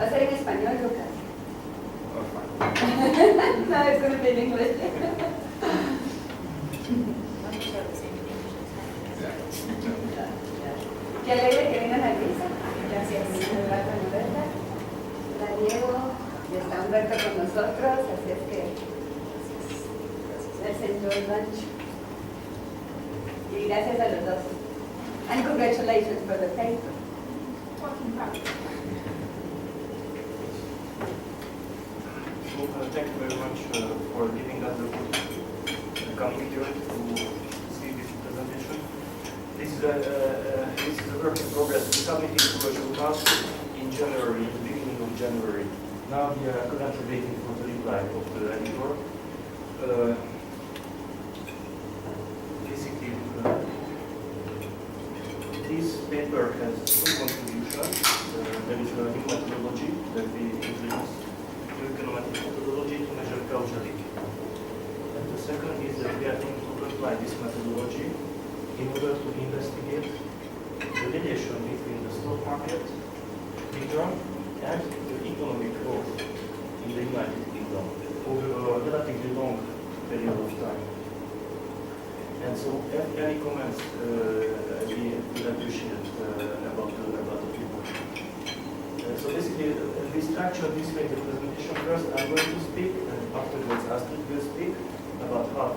Va a ser en español, Lucas. Oh, fine. No, it's going to be in English. Qué alegre que vengan a Luisa. Gracias. La Diego y está Humberto con nosotros, así es que let's enjoy lunch. Y gracias a los dos. And congratulations for the paper. So, thank you very much for giving us the coming here to see this presentation. This is a work in progress. We submitted version 1 in January, in the beginning of January. Now we are currently waiting for the reply of the editor. Basically, this paper has two contributions. There is a new methodology that we introduced, new econometric methodology to measure causality. And the second is that we are going to apply this methodology in order to investigate the relation between the stock market return and the economic growth in the United Kingdom over a relatively long period of time. And so, any comments we appreciate about the people. So basically, we structure this way the presentation. First, I'm going to speak, and afterwards, Astrid will speak about half.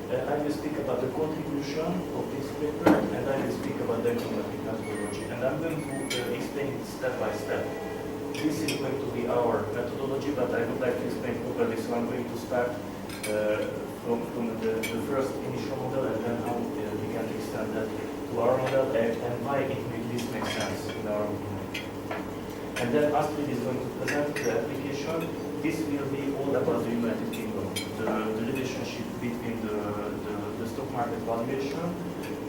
I will speak about the contribution of this paper, and I will speak about the econometric methodology. And I'm going to explain it step by step. This is going to be our methodology, but I would like to explain properly, so I'm going to start from the first initial model, and then how we can extend that to our model, and why this makes sense in our opinion. And then Astrid is going to present the application. This will be all about the United Kingdom, the relationship between the stock market valuation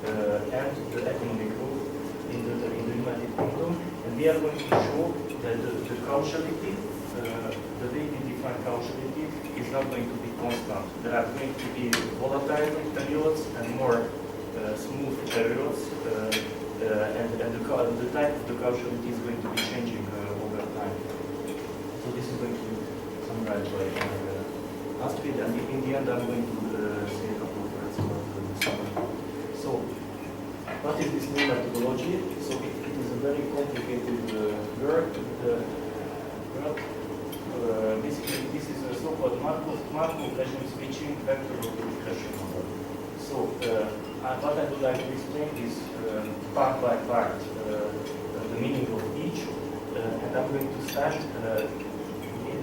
and the economic growth in the United Kingdom. And we are going to show that the causality, the way we define causality, is not going to be constant. There are going to be volatile periods and more smooth periods, and the type of the causality is going to be changing over time. So this is going to be summarized by Astrid, and in the end I'm going to say a couple of words about the summary. So, what is this new methodology? So it is a very complicated work. Basically, this is a so-called Markov regime switching vector regression model. So, what I would like to explain is part by part the meaning of each, and I'm going to start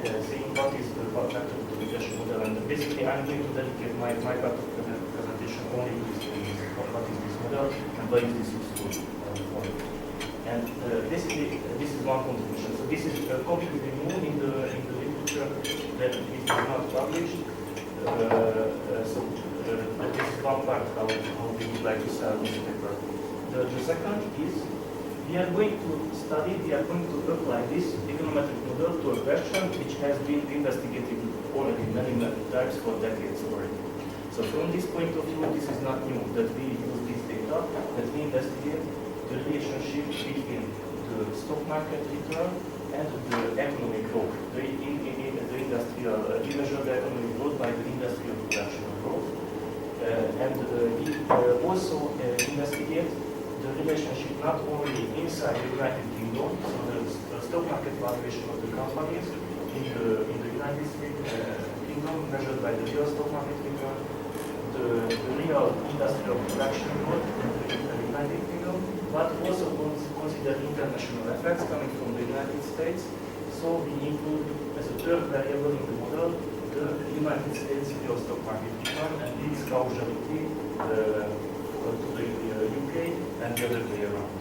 saying what is the vector regression model, and basically I'm going to dedicate my part of the presentation only to this. What is this model and why is this useful for it? And basically, this is one contribution. So this is completely new in the literature that is not published. So this is one part how we would like to sell this paper. The second is we are going to apply this econometric model to a question which has been investigated already many times for decades already. So from this point of view, this is not new that we use this data, that we investigate the relationship between the stock market return and the economic growth. We measure the economic growth by the industrial production growth. And we also investigate the relationship not only inside the United Kingdom, so the stock market valuation of the companies in the United States Kingdom measured by the real stock market return, the real industrial production growth in the United Kingdom, but also consider international effects coming from the United States. So we include as a third variable in the model the United States real stock market return and its causality to the UK and the other way around.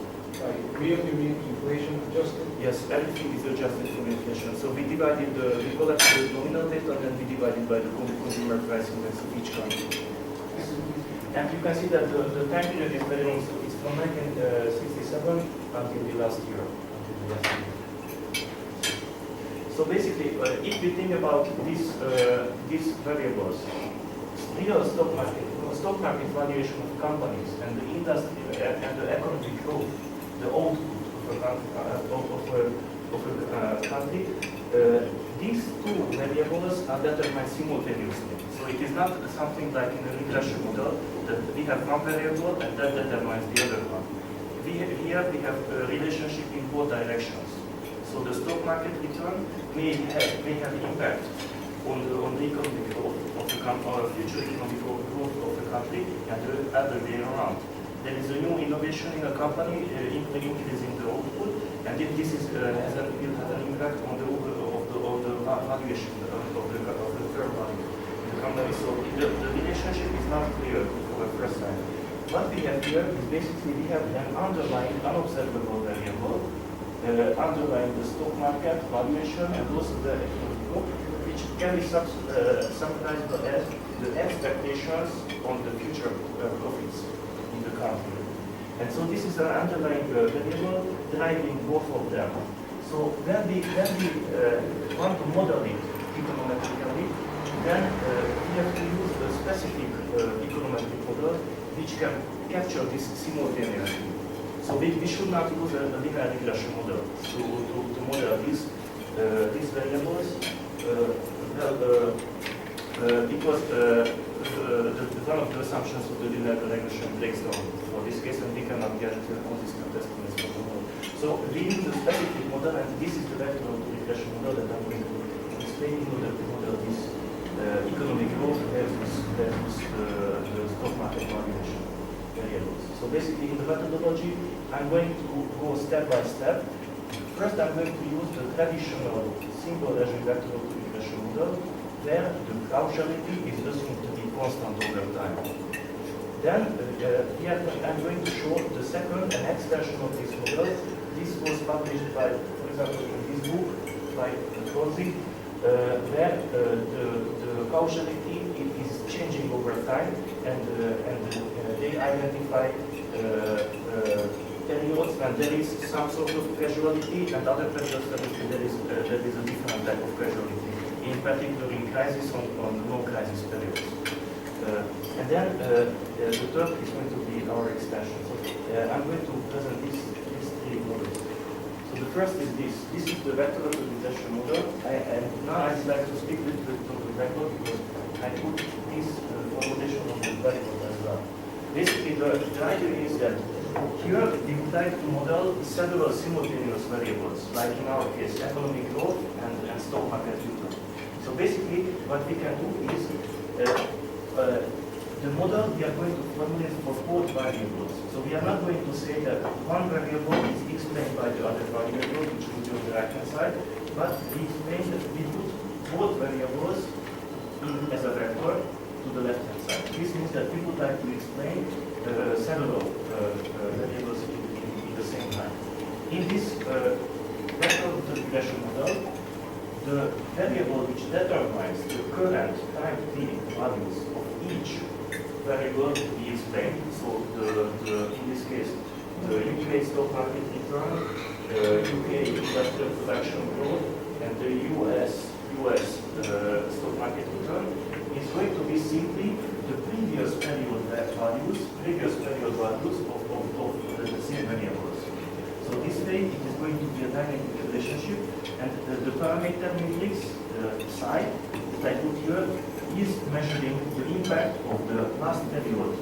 Real you mean inflation adjusted? Yes, everything is adjusted for inflation. So we collected the nominal data and then we divided by the consumer price index of each country. And you can see that the time period is very long. So it's from 1967 until the last year. So basically, if we think about these variables, real stock market valuation of companies and the industry and the economic growth, the output of a country, these two variables are determined simultaneously. So it is not something like in a regression model that we have one variable and that determines the other one. Here we have a relationship in both directions. So the stock market return may have impact on the economic growth of the country or future economic growth of the country and the other way around. There is a new innovation in a company increasing the output, and if this will have an impact on the valuation of the fair value in the company. So the relationship is not clear for the first time. What we have here is basically we have an underlying unobservable variable underlying the stock market valuation and also the economic growth, which can be summarized as the expectations on the future profits in the country. And so this is an underlying variable driving both of them. So when we want to model it econometrically, then we have to use a specific econometric model which can capture this simultaneously. So we should not use a linear regression model to model these variables. Because one of the assumptions of the linear regression breaks down for this case, and we cannot get consistent estimates from the model. So we use a specific model, and this is the vector of the regression model that I'm going to explain in order to model this economic growth versus the stock market valuation variables. So basically, in the methodology, I'm going to go step by step. First, I'm going to use the traditional simple regime vector of the regression model, where the causality is assumed to be constant over time. Then I'm going to show the second and next version of this model. This was published by, for example, in this book by Rossi, where the causality is changing over time, and they identify periods when there is some sort of causality, and other periods when there is a different type of causality, in particular in crisis on non-crisis periods. And then the third is going to be our extension. So I'm going to present these three models. So the first is this. This is the vector representation model. And now I'd like to speak a little bit of the vector because I put this formulation on the variable as well. Basically, the idea is that here we would like to model several simultaneous variables, like in our case, economic growth and stock market return. So basically, what we can do is the model we are going to formulate for both variables. So we are not going to say that one variable is explained by the other variable, which will be on the right-hand side, but we explain that we put both variables as a vector to the left-hand side. This means that we would like to explain several variables in the same time. In this vector regression model, the variable which determines the current time t values of each variable to be explained. So in this case, the UK stock market return, the UK industrial production growth, and the US stock market return is going to be simply the previous period values of the same variables. So this way, it is going to be a dynamic relationship, and the parameter matrix psi that I put here is measuring the impact of the last period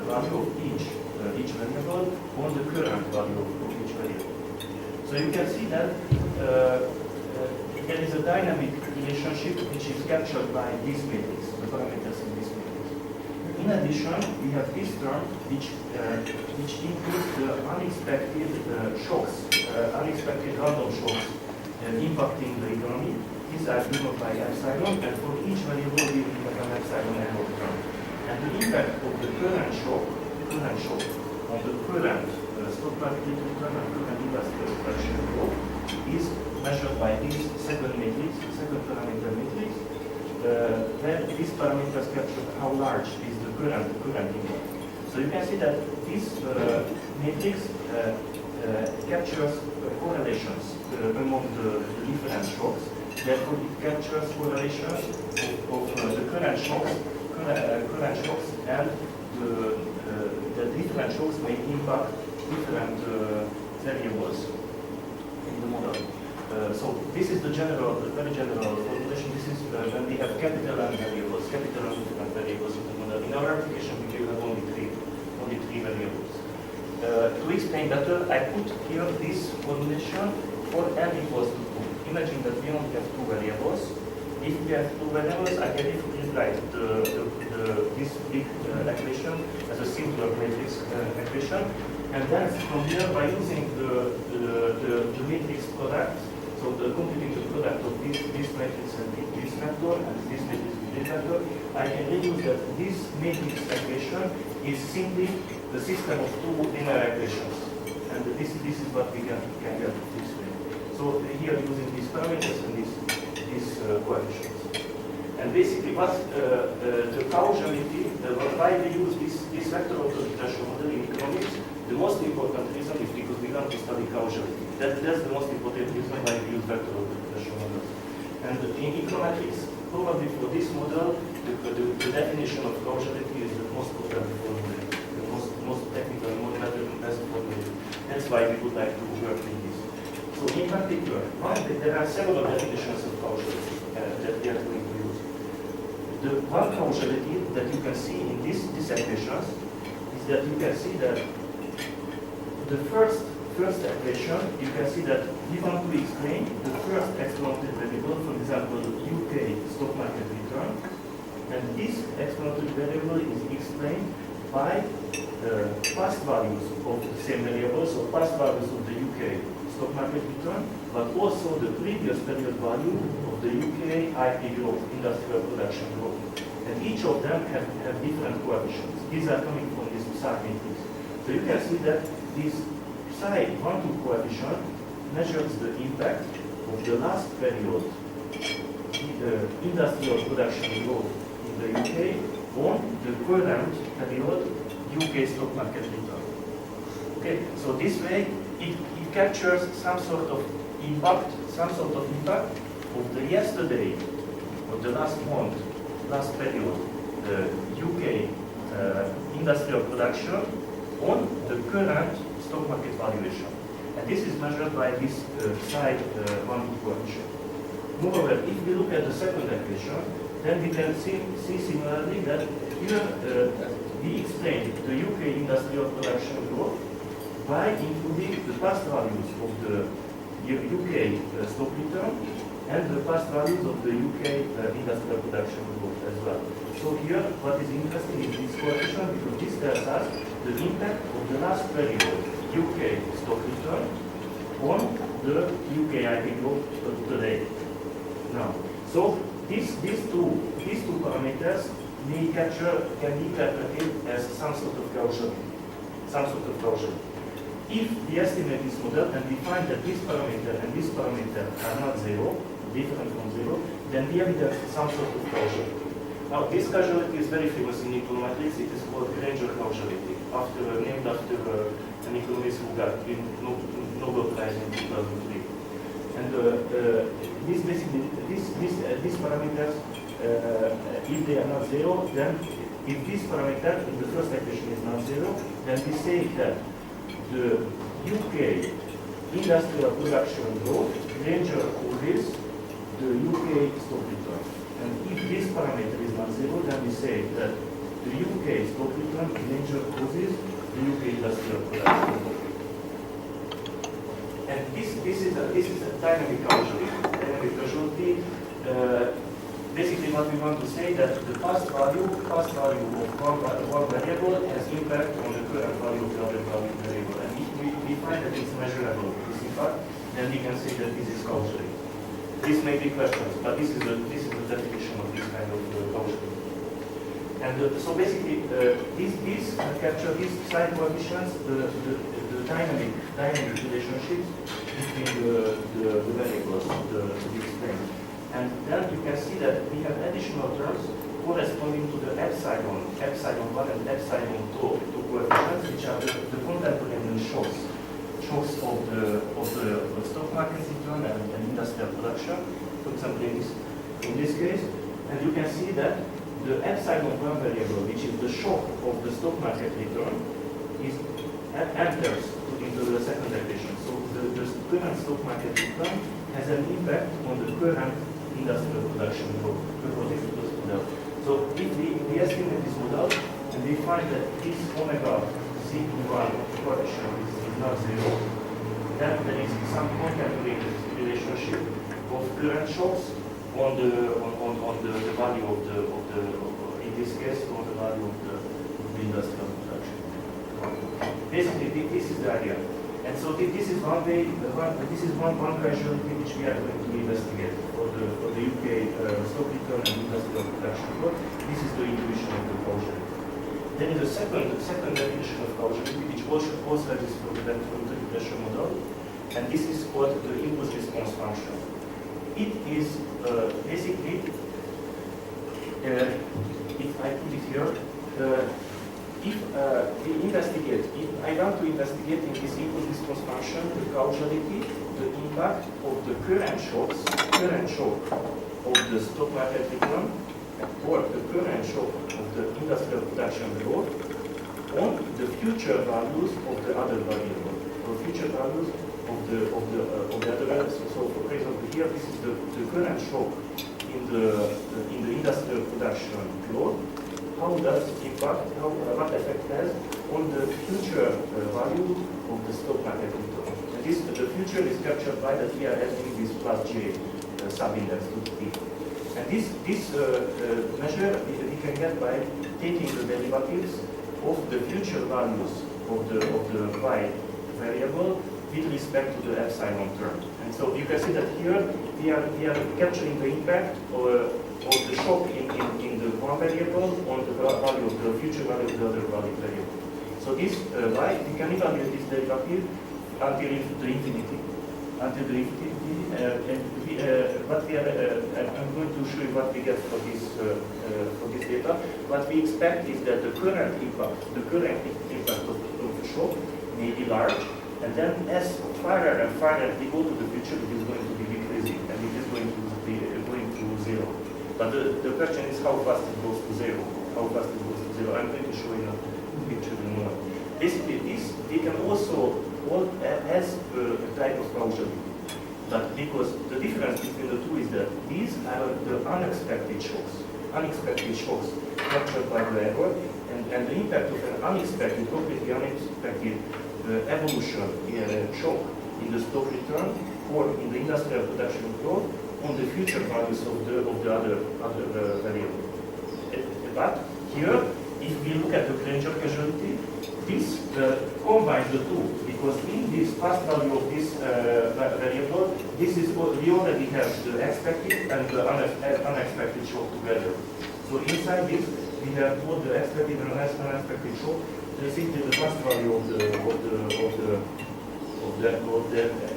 value of each variable on the current value of each variable. So you can see that there is a dynamic relationship which is captured by this matrix, the parameters in this matrix. In addition, we have this term which includes the unexpected shocks, unexpected random shocks impacting the economy. These are given by epsilon, and for each variable we will have an epsilon error term. And the impact of the current shock on the current stock market return and current industrial production growth is measured by this second parameter matrix, where these parameters capture how large is the current impact. So you can see that this matrix captures correlations among the different shocks. Therefore, it captures correlations of the current shocks and the different shocks may impact different variables in the model. So this is the general, the very general formulation. This is when we have capital N variables, capital N different variables in the model. In our application, we will have only three variables. To explain better, I put here this formulation for n equals to 2. Imagine that we only have two variables. If we have two variables, I can rewrite this big equation as a simpler matrix equation. And then from here, by using the matrix product, so the computing the product of this matrix and this vector and this matrix with this vector, I can reduce that this matrix equation is simply the system of two linear equations. And this is what we can get this way. So here using these parameters and these coefficients. And basically what the causality, why we use this vector optimization model in economics, the most important reason is because we want to study causality. That's the most important reason why we use vector optimization models. And in econometrics, probably for this model, the definition of causality is the most popular formula, the most technical, best formula. That's why we would like to work with this. So in particular, there are several definitions of causality that we are going to use. The one causality that you can see in these equations is that you can see that the first equation, you can see that we want to explain the first experimental variable, for example, UK stock market return, and this experimental variable is explained by past values of the same variable, so past values of the UK stock market return, but also the previous period value of the UK IP growth, industrial production growth. And each of them have different coefficients. These are coming from this psi matrix. So you can see that this psi 1,2 coefficient measures the impact of the last period industrial production growth in the UK on the current period UK stock market return. Okay, so this way it captures some sort of impact of the yesterday, of the last month, last period, the UK industrial production on the current stock market valuation. And this is measured by this psi 1,2 coefficient. Moreover, if we look at the second equation, then we can see similarly that here we explain the UK industrial production growth by including the past values of the UK stock return and the past values of the UK industrial production growth as well. So here, what is interesting is this coefficient, because this tells us the impact of the last period UK stock return on the UK IP growth today. Now, so these two parameters can be interpreted as some sort of causality. If we estimate this model and we find that this parameter and this parameter are not zero, different from zero, then we have some sort of causality. Now, this causality is very famous in econometrics. It is called Granger causality, named after an economist who got the Nobel Prize in 2003. And these parameters, if they are not zero, then if this parameter in the first equation is not zero, then we say that the UK industrial production growth Granger causes the UK stock return. And if this parameter is not zero, then we say that the UK stock return Granger causes the UK industrial production growth. And this is a dynamic causality. Basically, what we want to say that the past value of one variable has impact on the current value of the other variable. And if we find that it's measurable, this impact, then we can say that this is causality. This may be questions, but this is the definition of this kind of causality. And so basically, these capture these psi coefficients, the dynamic relationships between the variables to be explained. And then you can see that we have additional terms corresponding to the epsilon 1 and epsilon 2 coefficients, which are the contemporary shocks of the stock market return and industrial production, for example, in this case. And you can see that the epsilon 1 variable, which is the shock of the stock market return, enters into the second equation. So the the current stock market return has an impact on the current industrial production according to this model. So if we estimate this model and we find that this omega C1 correction is not zero, then there is some concatenated relationship of current shocks on the value of the in this case on the value of the industrial production. Basically, this is the idea. And so this is one way, this is one causality which we are going to investigate for the UK stock return and industrial production report. This is the intuition of the causality. Then is a second definition of causality, which also exists for the interpretation model, and this is called the impulse response function. It is basically, if I put it here, if we investigate, if I want to investigate in this impulse response function the causality, the impact of the current shock of the stock market return, or the current shock of the industrial production growth on the future values of the other variable, or future values of the other values. So for example, here this is the current shock in the industrial production growth. How does it impact, what effect has on the future value of the stock market return. And this, the future is captured by that we are adding this plus J subindex to T. And this measure we can get by taking the derivatives of the future values of the Y variable with respect to the epsilon term. And so you can see that here we are capturing the impact of the shock in the one variable on the value of the future value of the other value variable. So this Y, we can evaluate this derivative until the infinity. Until the infinity, I'm going to show you what we get for this data. What we expect is that the current impact of the shock may be large, and then as farther and farther we go to the future, it is going to be decreasing, and it is going to be going to zero. But the question is how fast it goes to zero. How fast it goes to zero. I'm going to show you a picture in a moment. Basically, this we can also as a type of causality. But because the difference between the two is that these are the unexpected shocks captured by the error, and the impact of an unexpected, completely unexpected evolution in a shock in the stock return or in the industrial production growth on the future values of the other variable. But here, if we look at the range of causality, this combines the two, because in this past value of this variable, this is what we already have the expected and the unexpected shock together. So inside this, we have both the expected and unexpected shock. This is the past value of the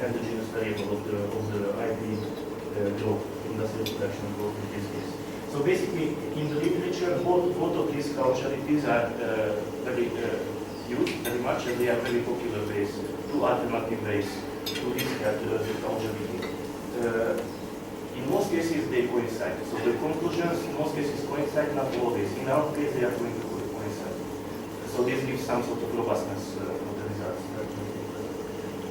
endogenous variable of the IP growth, industrial production growth in this case. So basically, in the literature, both of these causalities are very used very much, and they are very popular ways, two alternative ways to look at the causality. In most cases, they coincide. So the conclusions in most cases coincide, not always. In our case, they are going to coincide. So this gives some sort of robustness for the results.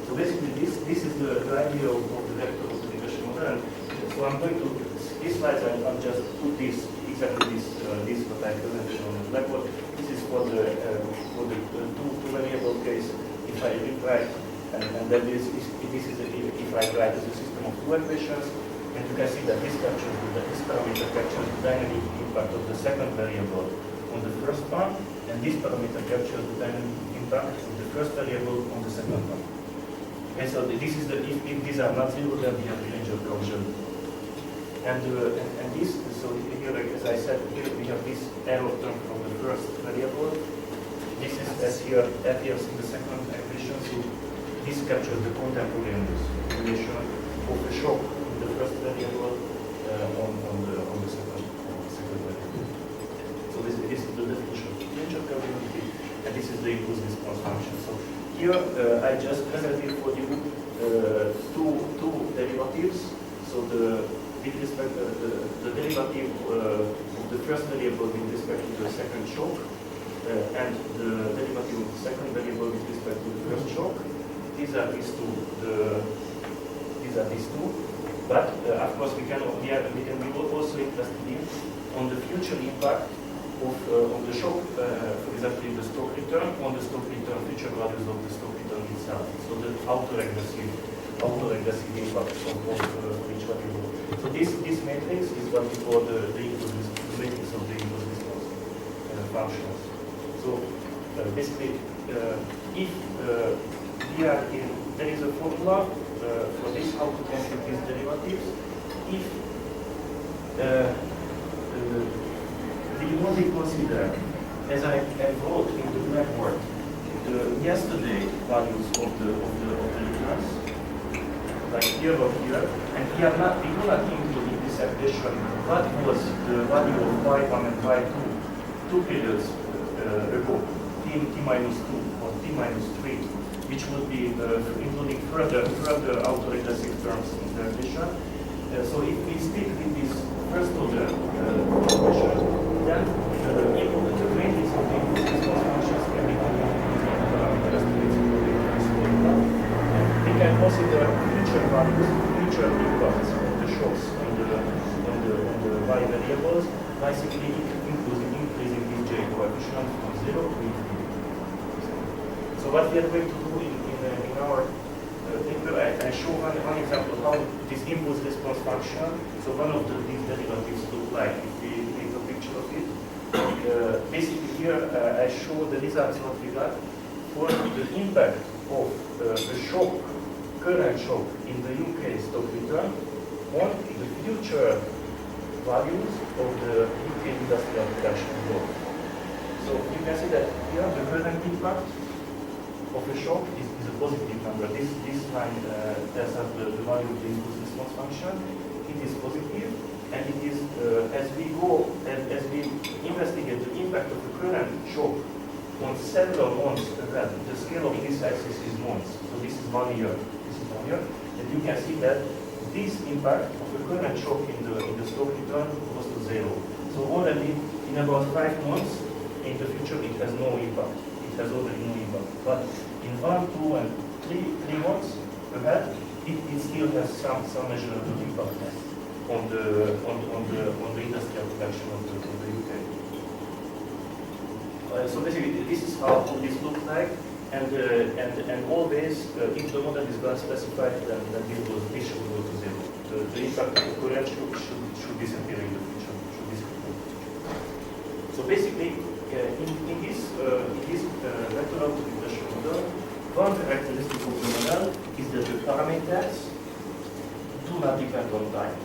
So basically, this is the idea of the vector of the regression model. And so I'm going to, these slides, I'll just put this, exactly this what I presented on the blackboard. This is for the two variable case, if I rewrite, and then this is if I write as a system of two equations, and you can see that this parameter captures the dynamic impact of the second variable on the first one, and this parameter captures the dynamic impact of the first variable on the second one. And so this is the, if these are not zero, then we have the range of causality. And this, so here, like as I said, here we have this error term from the first variable. This is, as here appears in the second equation, so this captures the contemporaneous relation of the shock in the first variable on the second variable. So this is the definition of the range of causality, and this is the impulse response function. So here I just presented for you two derivatives. So with respect the derivative of the first variable with respect to the second shock, and the derivative of the second variable with respect to the first shock. these are these two. These are these two. But of course, we can be also interested in on the future impact of the shock, for example, in the stock return, on the stock return, future values of the stock return itself. So the auto-regressive impact of each variable. So this matrix is what we call the matrix of the impulse response functions. So basically, if we are in, there is a formula for this, how to compute these derivatives. If we only consider, as I wrote in the blackboard, the yesterday values of the returns, like here or here, and we do not include in this equation what was the value of y1 and y2 two periods ago, t minus 2 or t minus 3, which would be including further autoregressive terms in the equation. So if we stick with this first order equation, then the matrix of the impulse response functions can be computed using parameters to its formula. And we can consider future values, future impacts of the shocks on the y variables by simply increasing this j coefficient from 0 to infinity. So what we are going to do in our paper, I show one example how this impulse response function, so one of these derivatives look like if we take a picture of it. Basically here I show the results what we got for the impact of the shock, current shock in the UK stock return on the future values of the UK industrial production growth. So you can see that here the current impact of a shock is a positive number. This line tells us the value of the impulse response function. It is positive, and it is as we go and as we investigate the impact of the current shock on several months ahead. The scale of this axis is months. So this is 1 year. This is 1 year, and you can see that this impact of the current shock in the stock return goes to 0. So already in about 5 months in the future it has no impact. It has already no impact. But in 1, 2, and 3 months ahead, it still has some measurable impact on the industrial production of the UK. So basically, this is how this looks like, and always, if the model is well specified, then this should go to 0. The impact of the current should disappear in the future. So basically, in this vector auto-regression model, one characteristic of the model is that the parameters do not depend on time.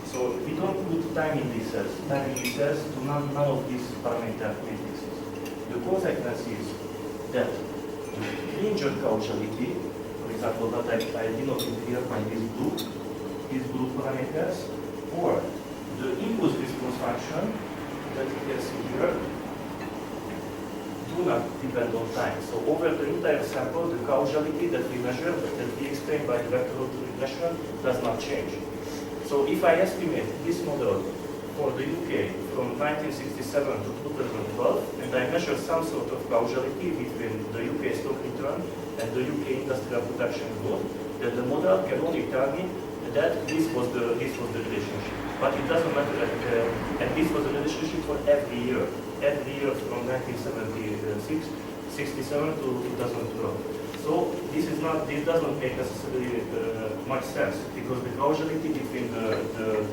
So we don't put time indices. Time indices to none of these parameter matrices. The consequence is that the danger causality, for example, that I denoted here by these blue parameters, or the impulse response function that you can see here, do not depend on time. So over the entire sample, the causality that we measure, that we explain by the vector auto-regression, does not change. So if I estimate this model for the UK from 1967 to 2012, and I measure some sort of causality between the UK stock return and the UK industrial production growth, then the model can only tell me that this was the relationship. But it doesn't matter that, and this was the relationship for every year from 1967 to 2012. So this doesn't make necessarily much sense, because the causality between the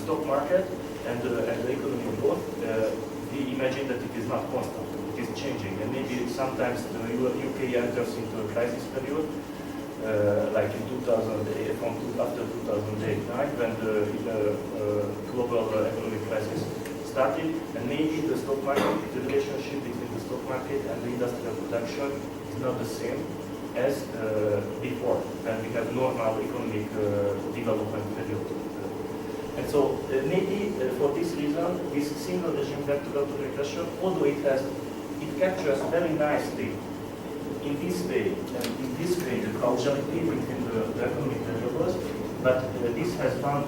stock market and the economic growth, we imagine that it is not constant, it is changing, and maybe sometimes the UK enters into a crisis period, like in 2008, after 2008, when the global economic crisis started, and maybe the stock market, the relationship between the stock market and the industrial production is not the same as before, and we have normal economic development period. And so maybe for this reason, this single regime vector auto-regression, although it captures very nicely in this way, the causality between the economic variables, but this has one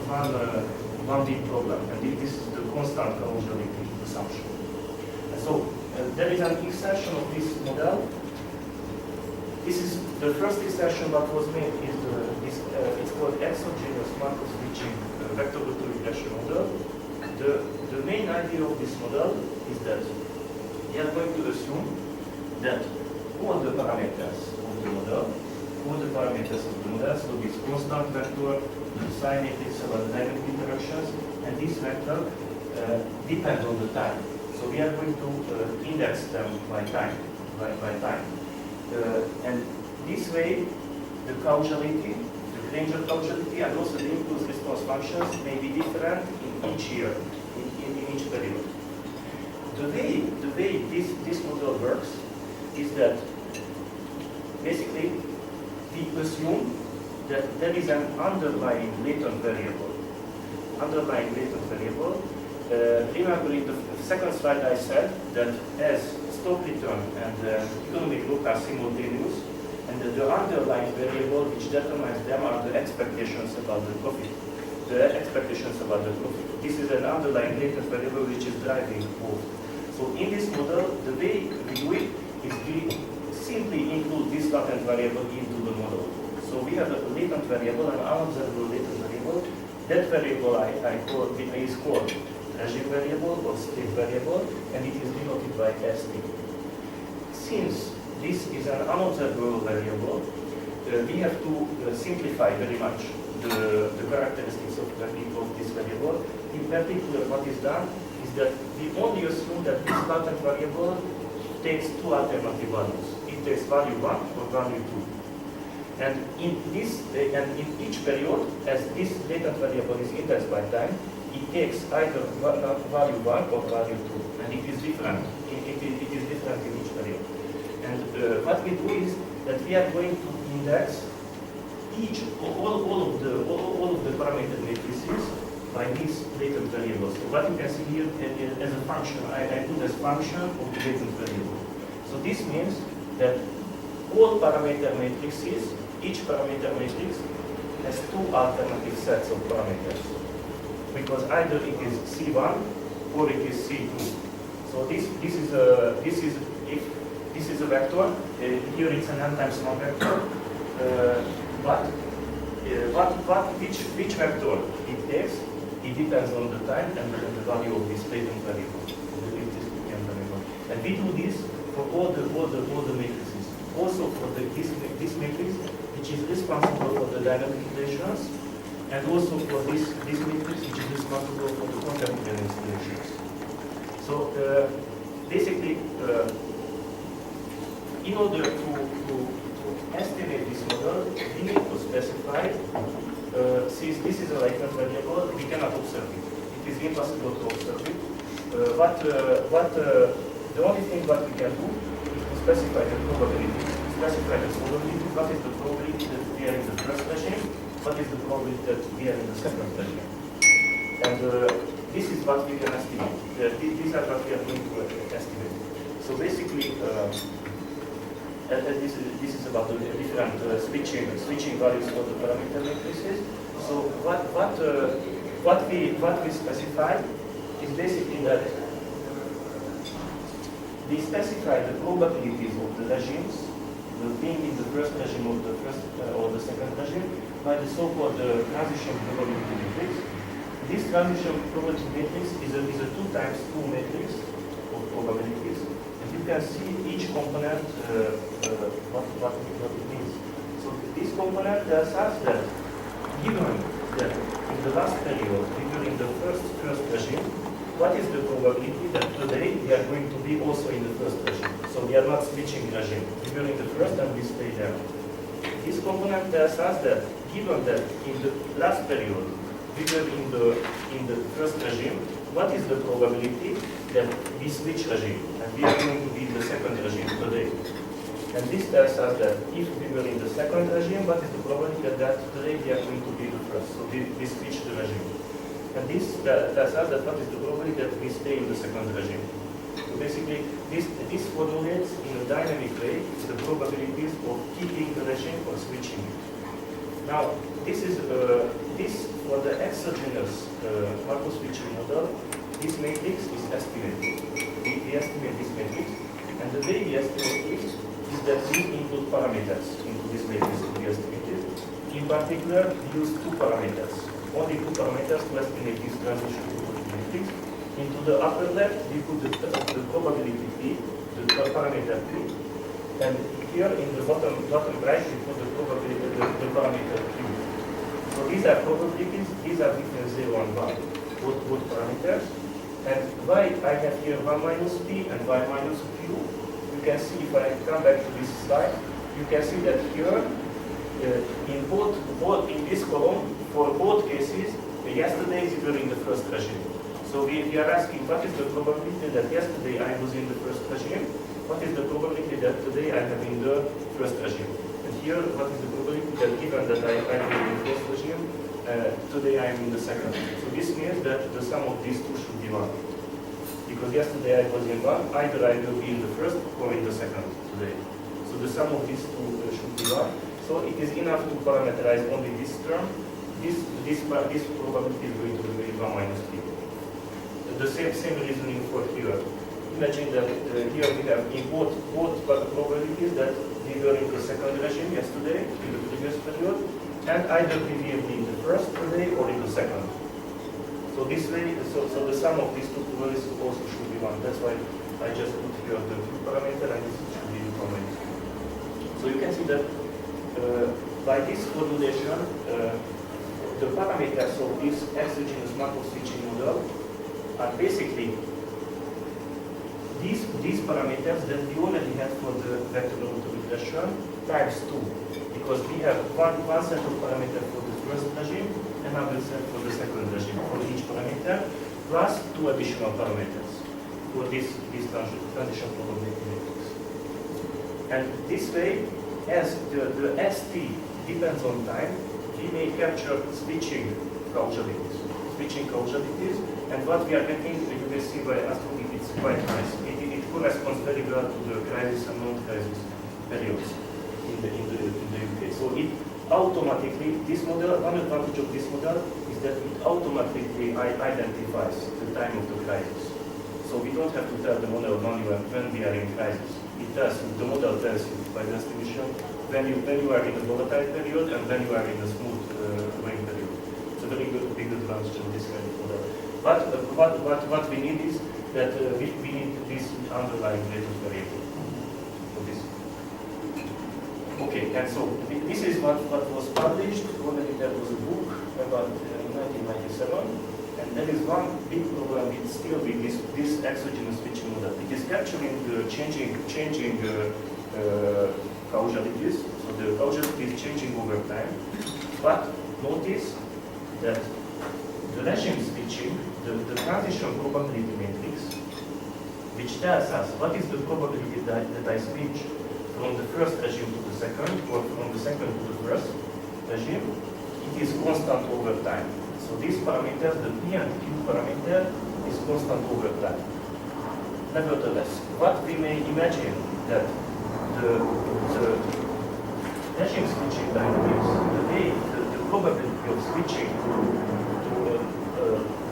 big problem, and this is the constant causality assumption. And so there is an extension of this model This is the first extension that was made is it's called exogenous Markov switching vector regression model. The main idea of this model is that we are going to assume that all the parameters of the model, so this constant vector, the sign matrix about the dynamic interactions, and this vector depend on the time. So we are going to index them by time, and this way the causality, the range of causality, and also the impulse response functions may be different in each year, in each period. The way this model works is that basically we assume that there is an underlying latent variable. Remember in the second slide I said that as stock return and economic growth are simultaneous, and the underlying variable which determines them are the expectations about the profit. This is an underlying latent variable which is driving both. So in this model, the way we do it is we simply include this latent variable into the model. So we have a latent variable, an unobservable latent variable. That variable is called regime variable or state variable, and it is denoted by ST. Since this is an unobservable variable, we have to simplify very much the characteristics of this variable. In particular, what is done is that we only assume that this latent variable takes two alternative values. It takes value 1 or value 2. And in each period, as this latent variable is indexed by time, it takes either value 1 or value 2. And it is different. It is different in each period. And what we do is that we are going to index all of the parameter matrices by these latent variables. So what you can see here as a function, I put as function of the latent variable. So this means that all parameter matrices, each parameter matrix has two alternative sets of parameters, because either it is C1 or it is C2. So this is a vector. Here it's an n times 1 vector. Which vector it takes, it depends on the time and the value of this latent variable, and we do this for all the matrices. Also for this matrix, which is responsible for the dynamic relations, and also for this matrix, which is responsible for the contemporary relations. So basically, in order to estimate this model, we need to specify, since this is a latent variable, we cannot observe it. It is impossible to observe it. The only thing that we can do is to specify the probability. What is the probability that we are in the first regime? What is the probability that we are in the second regime? And this is what we can estimate. These are what we are going to estimate. So basically, this is about the different switching values for the parameter matrices. So what we specify is basically that we specify the probabilities of the regimes being in the first regime of the first or the second regime by the so-called transition probability matrix. This transition probability matrix is a 2 times 2 matrix of probabilities. You can see each component, what it means. So this component tells us that given that in the last period, during the first regime, what is the probability that today we are going to be also in the first regime? So we are not switching regime. During the first and we stay there. This component tells us that given that in the last period, we were in the first regime, what is the probability that we switch regime and we are going to be in the second regime today? And this tells us that if we were in the second regime, what is the probability that today we are going to be the first? So we switch the regime. And this tells us that what is the probability that we stay in the second regime. So basically, this formulates in a dynamic way the probabilities of keeping the regime or switching it. Now, this is this for the exogenous Markov switching model. This matrix is estimated. We estimate this matrix, and the way we estimate it is that we include parameters into this matrix to be estimated. In particular, we use two parameters. Only two parameters to estimate this transition probability matrix. Into the upper left, we put the probability P, the parameter P, and here in the bottom right, we put the probability, the parameter Q. So these are probabilities, these are between 0 and 1, both parameters. And y, I have here 1 minus P and y minus Q. You can see, if I come back to this slide, you can see that here, in both in this column, for both cases, yesterday is during the first regime. So we are asking, what is the probability that yesterday I was in the first regime? What is the probability that today I am in the first regime? And here, what is the probability that given that I am in the first regime, today I am in the second? So this means that the sum of these two should be 1. Because yesterday I was in 1, either I will be in the first or in the second today. So the sum of these two should be 1. So it is enough to parameterize only this term. This probability is going to be 1 minus P. The same reasoning for here. Imagine that here we have in both probabilities that we were in the second regime yesterday, in the previous period, and either we will be in the first today or in the second. So this way, so the sum of these two probabilities also should be 1. That's why I just put here the Q parameter and this should be 1 minus Q. So you can see that by this formulation, the parameters of this exogenous Markov switching model are basically these parameters that we already have for the vector auto-regression times 2, because we have one set of parameters for the first regime, another set for the second regime for each parameter, plus 2 additional parameters for this transition probability matrix. And this way, as the ST depends on time, we may capture switching causalities. And what we are getting, you will see by astronomy, it's quite nice. It corresponds very well to the crisis and non-crisis periods in the UK. So it automatically, this model, one advantage of this model is that it automatically identifies the time of the crisis. So we don't have to tell the model when we are in crisis. It does, the model tells you by the estimation when you are in a volatile period and when you are in a smooth going period. It's a very big advantage of this kind of model. But what we need is that we need this underlying latest variable for this. Okay, and so this is what was published. Already there was a book about 1997, and there is one big problem with this exogenous switching model. It is capturing the changing causalities. So the causality is changing over time. But notice that the regime switching, the transition probability matrix, which tells us what is the probability that I switch from the first regime to the second, or from the second to the first regime, it is constant over time. So these parameters, the P and Q parameter, is constant over time. Nevertheless, what we may imagine that the regime switching dynamics, the probability of switching to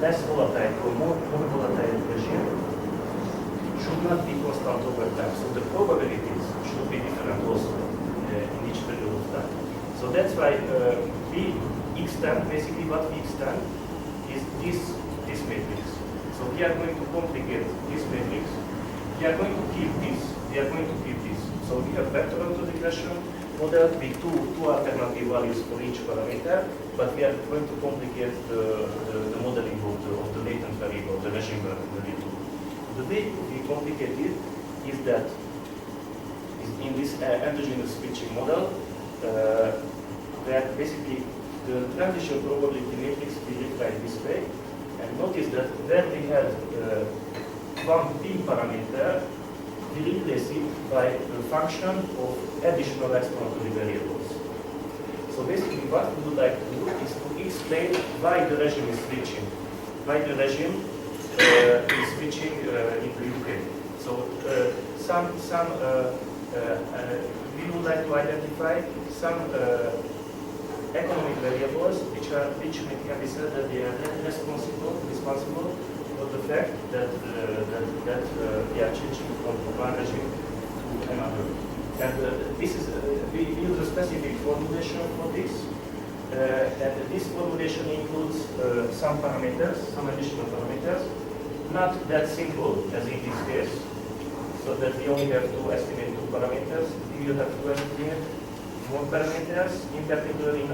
less volatile or more volatile regime should not be constant over time. So the probabilities should be different also in each period of time. So that's why we extend, basically what we extend is this matrix. So we are going to complicate this matrix. We are going to keep this. So we have vector auto-regression model with two alternative values for each parameter, but we are going to complicate the modeling of the latent variable, the regime variable. The way we complicate it is that in this endogenous switching model, where basically the transition probability matrix we rewrite this way, and notice that where we had one P parameter, we replace it by a function of additional explanatory variables. So basically what we would like to do is to explain why the regime is switching, why the regime is switching in the UK. So we would like to identify some economic variables which can be said that they are responsible for the fact that we are changing from one regime to another. And this is, we use a specific formulation for this. And this formulation includes some parameters, some additional parameters, not that simple as in this case, so that we only have to estimate 2 parameters. You have to estimate more parameters. In particular, in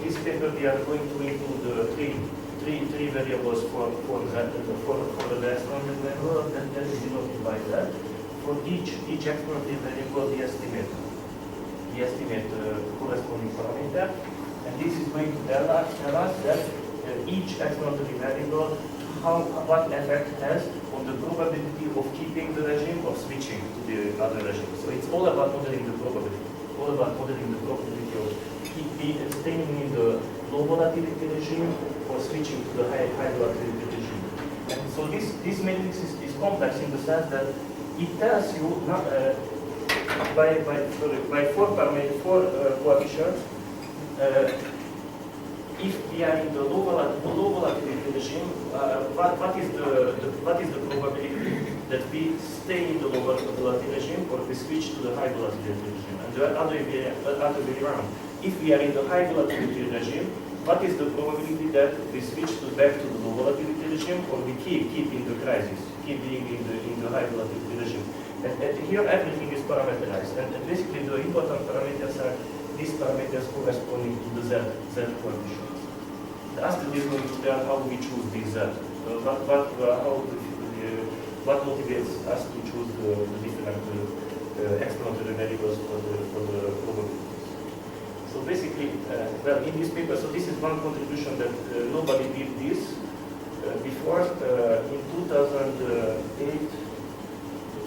this paper, we are going to include three variables for the experimental level that is denoted by that. For each explorative variable, we estimate corresponding parameter, and this is going to tell us that each exploratory variable what effect has on the probability of keeping the regime or switching to the other regime. So it's all about modeling the probability, of staying in the low volatility regime or switching to the high volatility regime. And so this matrix is complex in the sense that it tells you by 4 coefficients if we are in the low volatility regime, what is the probability that we stay in the low volatility regime or we switch to the high volatility regime? And the other way around. If we are in the high volatility regime, what is the probability that we switch back to the low volatility regime or we keep in the crisis, keep being in the high volatility regime? And here everything is parameterized. And basically the important parameters are these parameters corresponding to the Z coefficients. The ASTID is going to tell how we choose these Z. What motivates us to choose the different exploratory variables for the probabilities. So basically, well, in this paper, so this is one contribution that nobody did this before. In 2008,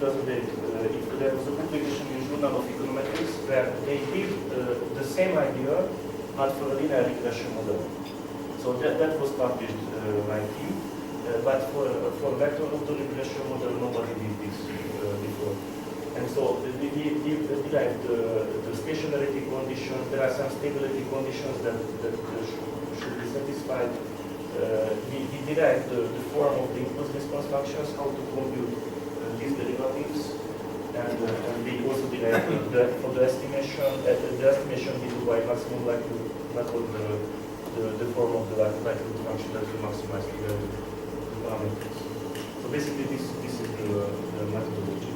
there was a publication in Journal of Econometrics where they did the same idea, but for a linear regression model. So that was published by team, but for vector autoregression model, nobody did this before. And so we derived the stationarity conditions. There are some stability conditions that should be satisfied. We derived the form of the impulse response functions, how to compute these derivatives, and we also derived for the estimation. The estimation we do by maximum likelihood method, the form of the likelihood function that we maximize the parameters. So basically, this is the methodology.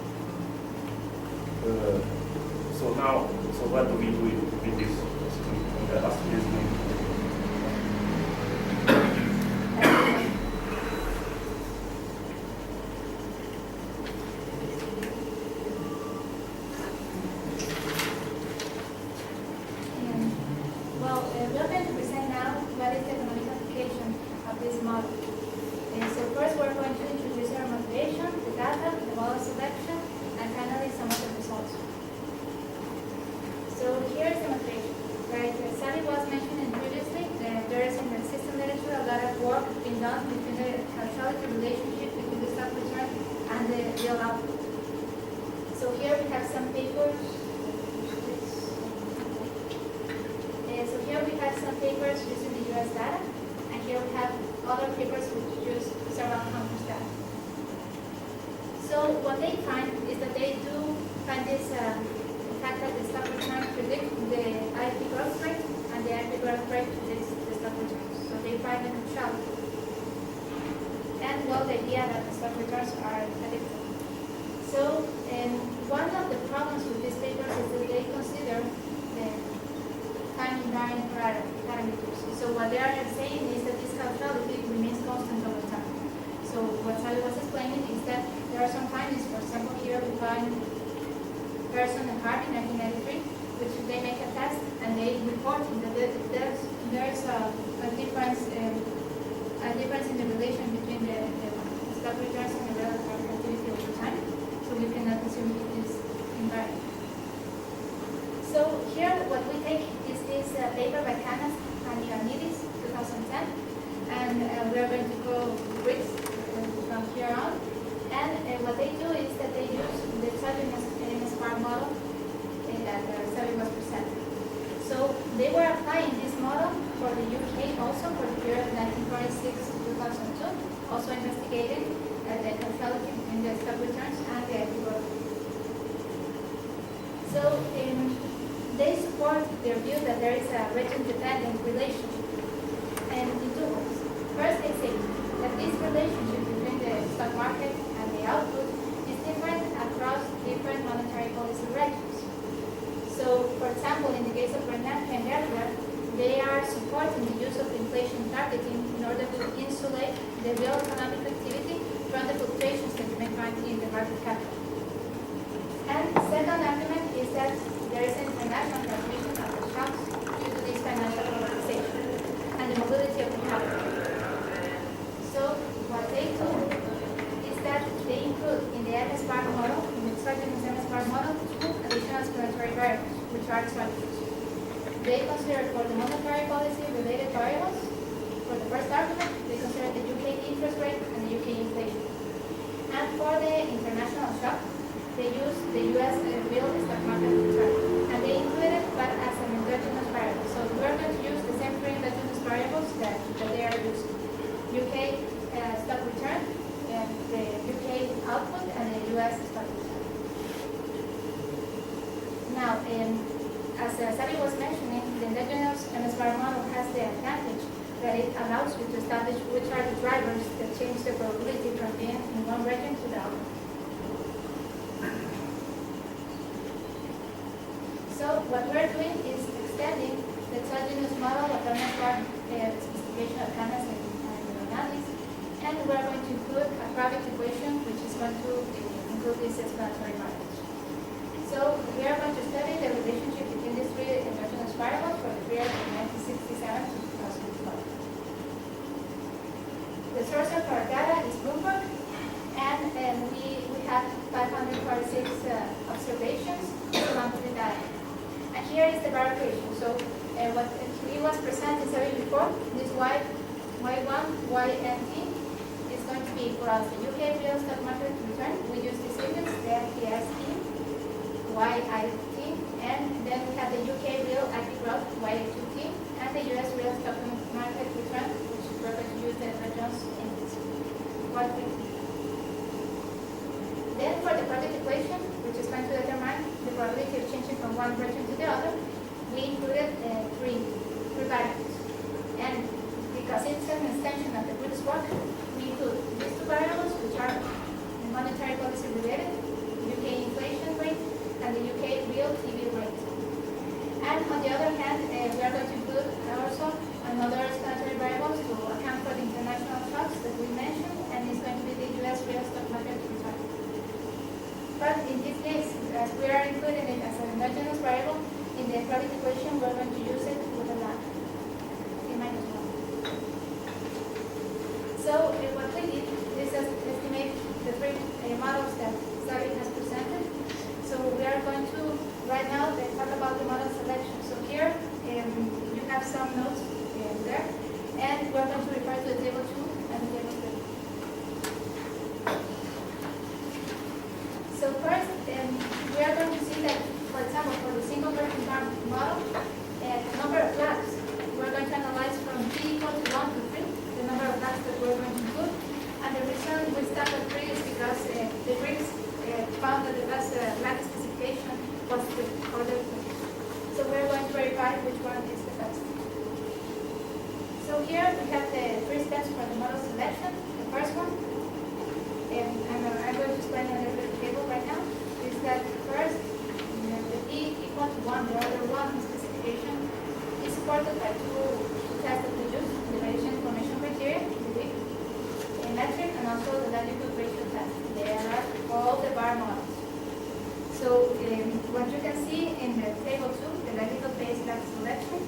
So what do we do with this? The ASTID is going to we're going to present now what is the economic application of this model. So first we're going to introduce our motivation, the data, the model selection, and finally some of the results. So here is the motivation. Like Sally was mentioning previously, there is in the system literature a lot of work being done between the causality relationship between the stock return and the real output. So here we have some papers. So here we have some papers using the US data, and here we have other papers which use several countries data. So what they find is that they do find this the fact that the stock returns predict the IP growth rate, and the IP growth rate predicts the stock returns. So they find the neutrality. And well, the idea that the stock returns are predictable. So one of the problems with these papers is that they consider the time invariant parameters. So what they are saying is that this causality remains constant over time. So what Sally was explaining is that there are some findings. For example, here we find Person and Hart in 1993, which they make a test and they report that there's a difference in the relation between the stock returns and the relative activity over time. So we cannot assume it is invariant. So here what we take is this paper by Canas and Ioannidis, 2010, and we are going to go Greece from here on. And what they do is that they use the Endogenous Markov model that Sally was presenting. So they were applying this model for the UK also for the period 1946 to 2002, also investigating the causality between the stock returns and the IP growth. So So they support their view that there is a region-dependent relationship. And in two ways. First, they say that this relationship between the stock market and the output is different across different monetary policy regions. So, for example, in the case of Bernanke and Erdogan, they are supporting the use of inflation targeting in order to insulate the real economic activity from the fluctuations that you may find in the market capital. And the second argument is that there is an international transmission of the shocks due to this financial polarization and the mobility of the capital. So what they do is that they include in the MS-bar model, in the exogenous MS-bar model, two additional explanatory variables, which are exogenous. They consider for the monetary policy related variables, for the first argument, they consider the UK interest rate and the UK inflation. And for the international shock, they use the US real stock market return. And they include it, but as an endogenous variable. So we're going to use the same three endogenous variables that they are using. UK stock return, and the UK output, and the US stock return. Now, as Sabi was mentioning, the endogenous MS-bar model has the advantage that it allows you to establish which are the drivers that change the probability from being in one region to the other. So what we're doing is extending the exogenous model of MS-bar specification of Canas and Bernanke, and we're going to include a product equation which is going to include these explanatory variables. So we are going to study the relationship between these three endogenous variables for the period from 1967 to 2012. The source of our data is Bloomberg, and we have 546 observations from the data. And here is the bar equation. So what he was presented before, this Y1, YNT is going to be equal to the UK real stock market return. We use this index, the FTSE, YIT, and then we have the UK real active growth, Y2T, and the US real stock market return, which we're going to use the Jones index, Y3T. Then for the product equation, which is going to determine the probability of changing from one region to the other, we included three variables. And because it's an extension of the previous work, we include these two variables, which are the monetary policy related, UK inflation rate, and the UK real TV rate. And on the other hand, we are going to include also another explanatory variable to account for the international shocks that we mentioned, and it's going to be the US real stock market return. But in this case, as we are including it as an endogenous variable, in the product equation, we're going to use it with a lag, T-1. So what we did is estimate the three models that Sari has presented. So we are going to, right now, talk about the model selection. So here, you have some notes there, and we're going to refer to the table 2 and the table 3. So first, we are going to see that, for example, for the single working model, the number of flags, we're going to analyze from t equal to 1 to 3, the number of flags that we're going to include. And the reason we start at 3 is because the Greeks found that the best flag specification was 3, or the 3. So we're going to verify which one is the best. So here we have the 3 steps for the model selection. The first one, and I'm going to explain a little bit the table right now, is that first, the P equal to 1, the order 1 specification, is supported by two tests that we use, the variation information criteria, the WIC metric, and also the likelihood ratio test. They are all the bar models. So what you can see in the table 2, the likelihood-based lag selection,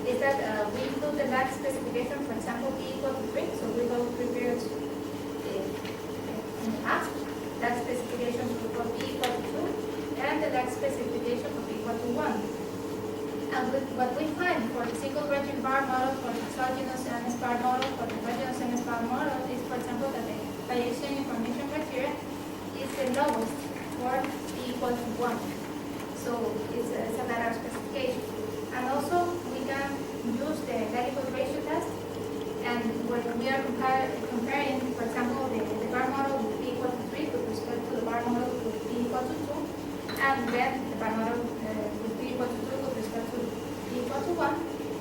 is that we include the lag specification, for example, P equal to 3, so we go 3 periods in the past. Lag specification for P equal to 2, and the lag specification for P equal to 1. And what we find for the single region bar model, for the exogenous MS bar model, for the endogenous MS bar model, is, for example, that the variation information criteria is the lowest for P equal to 1. So it's a better specification. And also, we can use the likelihood ratio test, and when we are comparing, for example, the bar model with P equal to 3 with respect to the bar model with P equal to 2, and then the bimodal would be equal to 2 with respect to b equal to 1.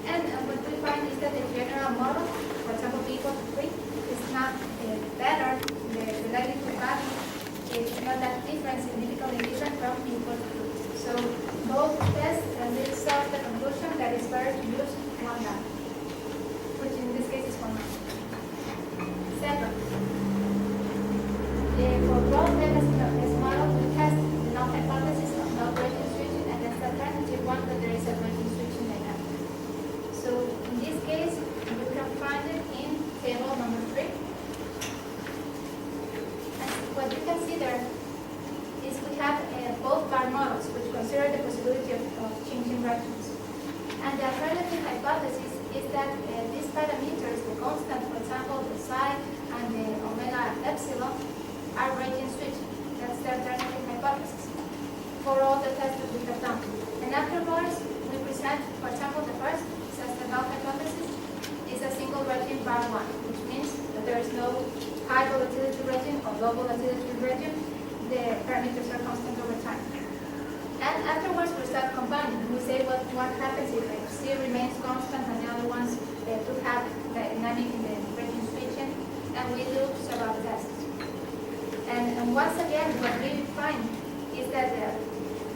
And what we find is that the general model, for example, b equal to 3, is not better. The likelihood value is not that different, significantly different from b equal to 2. So both tests leads us to the conclusion that it's better to use one value, which in this case is 1. Second, for both Endogenous model, we test the null hypothesis of no gradient switching against the alternative one that there is a gradient switching dynamic. So in this case, you can find it in table number 3. And what you can see there is we have both bar models which consider the possibility of changing regions. And the alternative hypothesis is that these parameters, the constant, for example, the psi and the omega epsilon, are gradient switching. That's the alternative hypothesis for all the tests that we have done. And afterwards, we present, for example, the first, says the null hypothesis is a single region bar 1, which means that there is no high volatility region or low volatility region. The parameters are constant over time. And afterwards, we start combining. We say what happens if C remains constant and the other ones to have the dynamic in the region switching, and we do several tests. And once again, what we find is that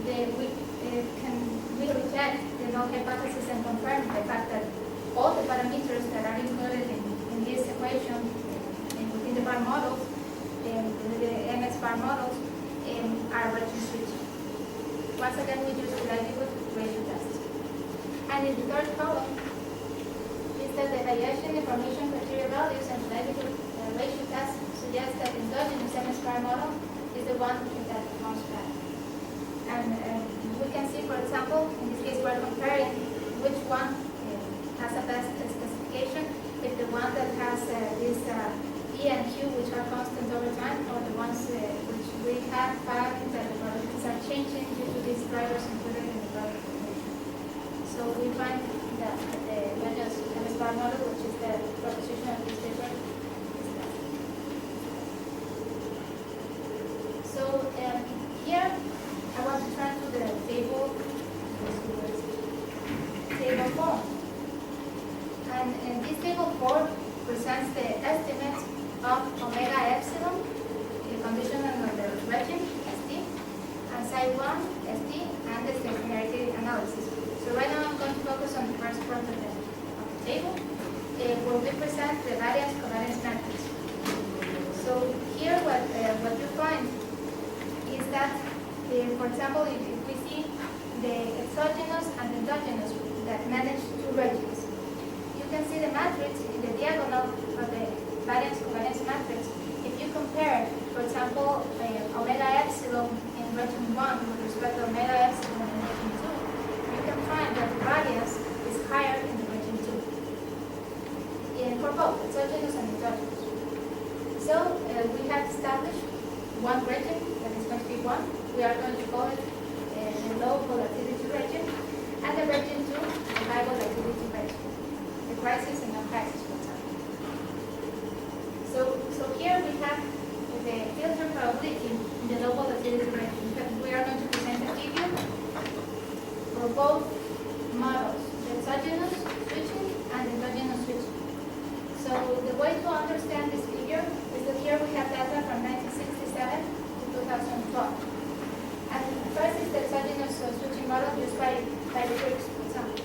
we reject the null hypothesis and confirm the fact that all the parameters that are included in this equation within the bar models, the MX bar models, are region switching. Once again, we use the likelihood ratio test. And in the third column is that the variation information criteria values and the likelihood ratio test suggests that the endogenous MS bar model is the one that comes back. And we can see, for example, in this case, we're comparing which one has a best specification, if the one that has this E and Q, which are constant over time, or the ones which we have found that the probabilities are changing due to these drivers included in the product information. So we find that the endogenous MS bar model, which is the proposition of this paper, is best. So here, I want to turn to the table 4. And this table 4 presents the estimates of omega epsilon, the conditional of the region, ST, and psi 1, ST, and the stationarity analysis. So right now I'm going to focus on the first part of the table, where we present the variance covariance matrix. So here what you find is that, for example, if we see the exogenous and endogenous that manage two regions, you can see the matrix in the diagonal of the variance covariance matrix. If you compare, for example, omega epsilon in region 1 with respect to omega epsilon in region 2, you can find that the variance is higher in the region 2 for both exogenous and endogenous. So we have established one region that is going to be 1. We are going to call it the low volatility region, and the region 2, the high volatility region, the crisis and non-crisis, for example. So here we have the filter probability in the low volatility region. We are going to present a figure for both models, the exogenous switching and the endogenous switching. So the way to understand this figure is that here we have data from 1967 to 2012. And first is the exogenous switching model used by the groups, for example.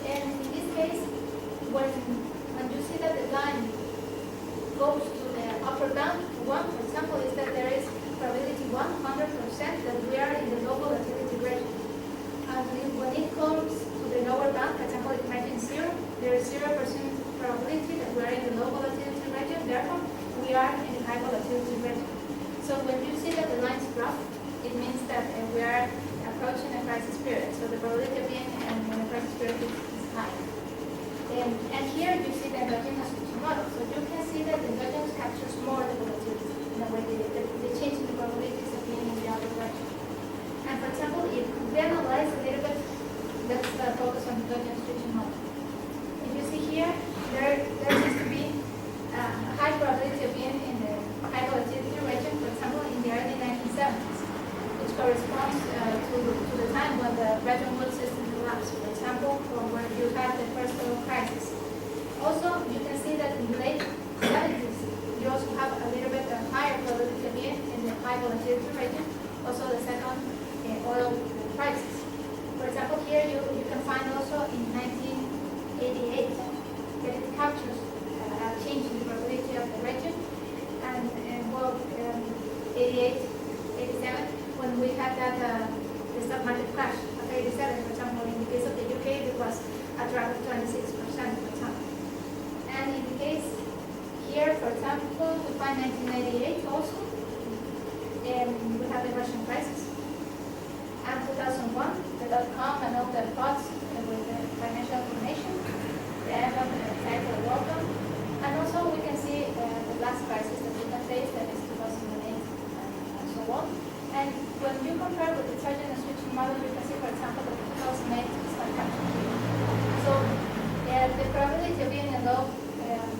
And in this case, when you see that the line goes to the upper bound, 1, for example, is that there is probability 100% that we are in the low volatility region. And when it comes to the lower bound, for example, if region 0, there is 0% probability that we are in the low volatility region, therefore we are in the high volatility region. So when you see that the lines drop, it means that we are approaching a crisis period. So the probability of being in a crisis period is high. And here you see the endogenous switching model. So you can see that the endogenous captures more the volatility. In a way, the change in the probabilities of being in the other direction. And for example, if we analyze a little bit, let's focus on the endogenous switching model. If you see here, there seems to be a high probability of being in the high volatility region, for example, in the early 1970s, which corresponds high volatility region. Also the second, oil prices. For example, here you can find also in 1988 that it captures a change in the probability of the region. And 88, 87, when we had that the stock market crash of 87, for example, in the case of the UK, it was a drop of 26%, for example. And in the case here, for example, we find 1988 also, and we have the Russian crisis. And 2001, the dot-com and all the bots with the financial information, the end of the cycle of welcome. And also we can see the last crisis that we have faced, that is 2008 and so on. And when you compare with the exogenous switching model, you can see, for example, that 2008 is not captured here. So the probability of being in low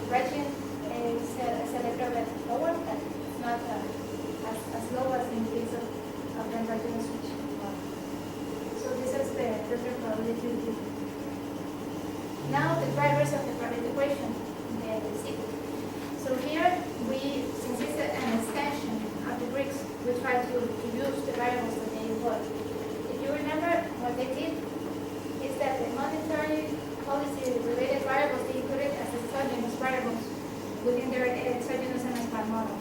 region is a little bit lower, but it's not as low as in the case of the endogenous switching model. So this is the probability. Now the drivers of the probability equation, the secret. So here since it's an extension of the Greeks, we try to use the variables that they employ. If you remember, what they did is that the monetary policy related variables they included as exogenous variables within their exogenous MSPAN model.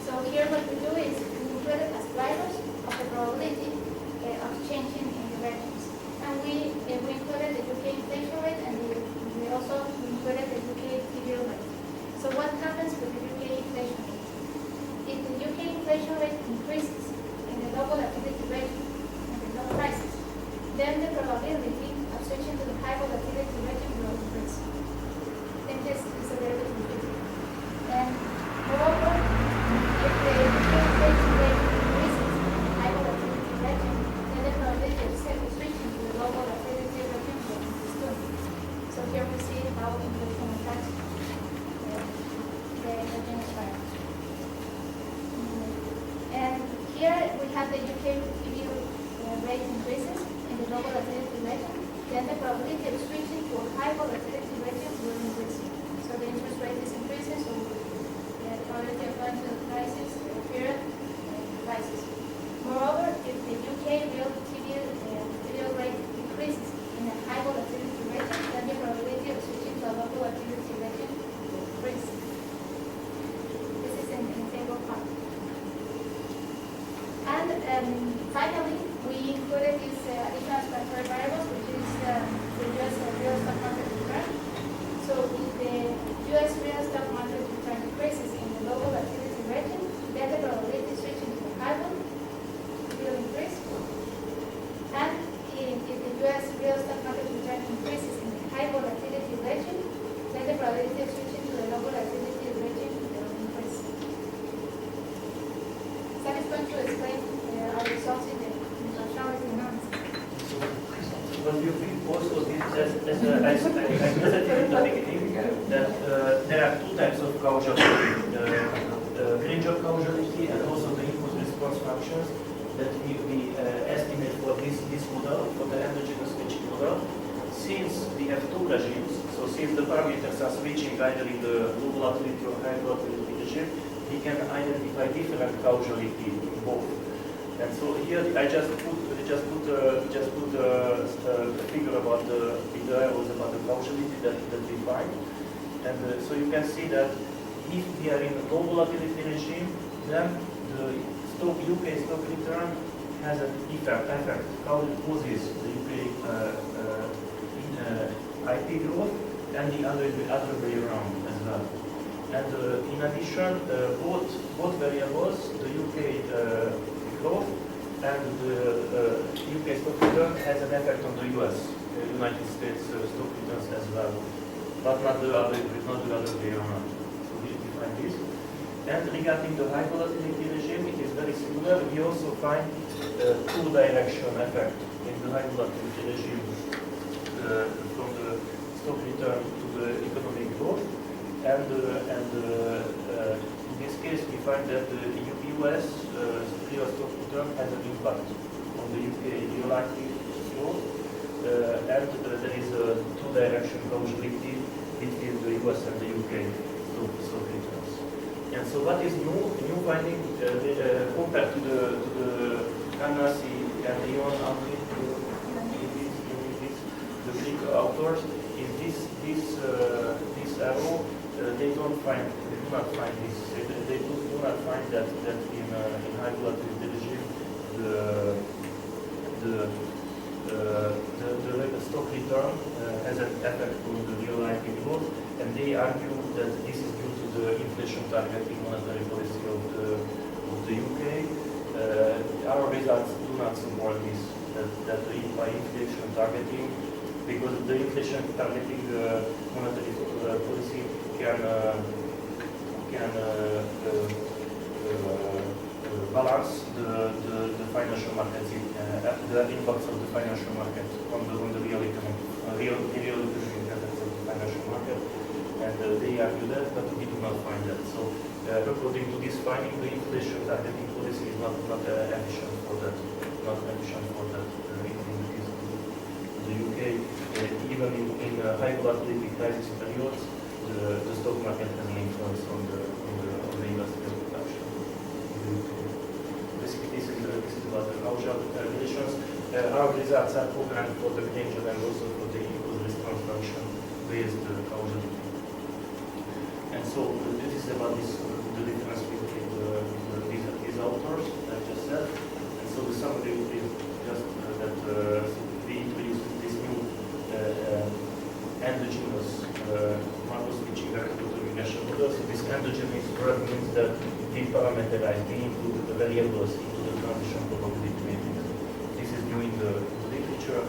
So here what we do is we include it as drivers of the probability of changing in the regions. And we included the UK inflation rate, and we also included the UK TVL rate. So what happens with the UK inflation rate? If the UK inflation rate increases in the low volatility region and the low prices, then the probability of switching to the high volatility region will increase. Then this is a very good indicator. And moreover, if the UK inflation rate increases in the high volatility region, then the probability of switching to the low volatility region will increase too. So here we see how inflation affects the endogenous variables. And here we have the UK TVL rate increases in the low volatility region, then the probability of switching to a high volatility region will increase. So the interest rate is increasing, so the probability of going to the crisis period rises. Moreover, if the UK real TVL rate increases in a high volatility region, then the probability of switching to a low volatility region will increase. This is in table 5. And finally, we included these additional explanatory variables, which is the US real stock market return. So if the US real stock market return decreases in the low volatility region, then the probability of switching to the high one will increase. And if the US real stock market return increases in the high volatility region, then the probability of switching to the low volatility region will increase. That is going to explain our results in the causality analysis. But you also did, as I presented in the beginning, that there are two types of causality, range of causality and also the input response functions that we estimate for this model, for the endogenous switching model. Since we have two regimes, so since the parameters are switching either in the low volatility or high volatility regime, we can identify different causality in both. And so here I just put a figure about the variables about the causality that we find. And so you can see that if we are in a low volatility regime, then the UK stock return has an effect how it causes the UK IP growth and the other way around as well. And in addition, both variables, the UK growth and the UK stock return has an effect on the US, United States stock returns as well, but not the other way around. So we define this. And regarding the high volatility regime, it is very similar. We also find two-direction effect in the high volatility regime from the stock return to the economic growth. And in this case, we find that the US real stock return has an impact on the UK real active growth, and there is a two-direction causality between the US and the UK stock returns. And so what is new finding compared to the Anasi and Leon Alfred, the Greek authors, is this arrow, they do not find this. They do not find that in high volatility regime the stock return has an effect on the real life growth, and they argue that this is due to the inflation targeting monetary policy of the UK. Our results do not support this, that by inflation targeting, because the inflation targeting monetary policy can balance the financial markets, the impacts of the financial market on the real economic effects of the financial market, and they argue that, but we do not find that. So, according to this finding, the inflation targeting policy is not efficient for that. In the case of the UK, even in high volatility crisis periods, the stock market has an influence on the industrial production. Basically, this is about the causal relations. Our results are programmed for the danger and also for the impulse response function based causality. And so this is about the difference between these authors I just said. And so the summary is just that we introduced this new endogenous Markov switching regression model. So this endogenous word means that we parameterize, we include the variables into the transition probability matrix. This is new in the literature,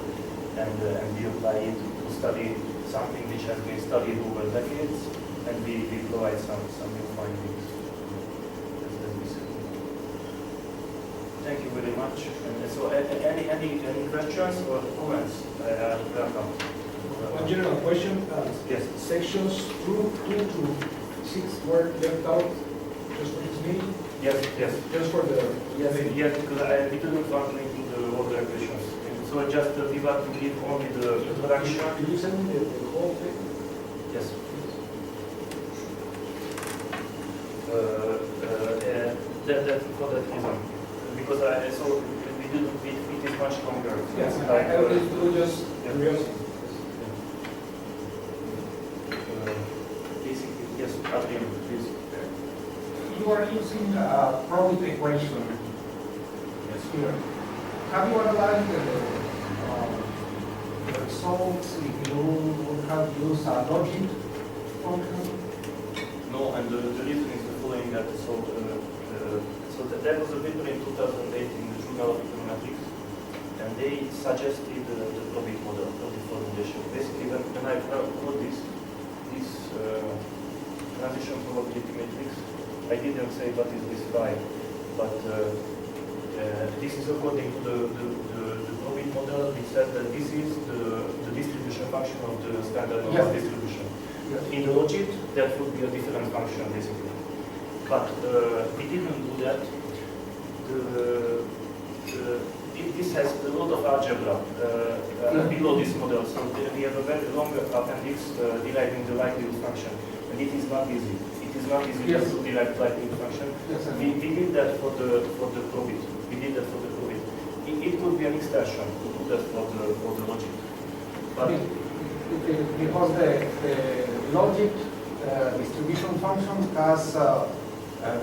and we apply it to study something which has been studied over decades, and we provide some new findings, as we said. Thank you very much. And so, any questions or comments? Welcome. One general question. Yes. Sections 2 to 6 were left out just for this meeting? Yes. Just for the... Yes, because we didn't want to include all the questions. And so just we want to give only the introduction. Could you send me the whole thing? Yes. That for that reason. Because so we didn't, it is much longer. Yes, I will just curiosity. Basically, yes, Adrian, please. You are using probit equation here. Have you analyzed the results if you would have used a logic function? No, and the reason is the following, that there was a paper in 2008 in the Journal of Econometrics, and they suggested the probit model, probit formulation. Basically, when I wrote this transition probability matrix, I didn't say what is this phi, but this is according to the probit model. It said that this is the distribution function of the standard normal distribution. Yes. In the logic, that would be a different function, basically. But we didn't do that. This has a lot of algebra below this model, so we have a very long appendix deriving the likelihood function, and it is not easy. It is not easy Yes. to derive likelihood function. Yes, We did that for the probit. We did that for the probit. It could be an extension to do that for the logic. But Because the logic distribution function has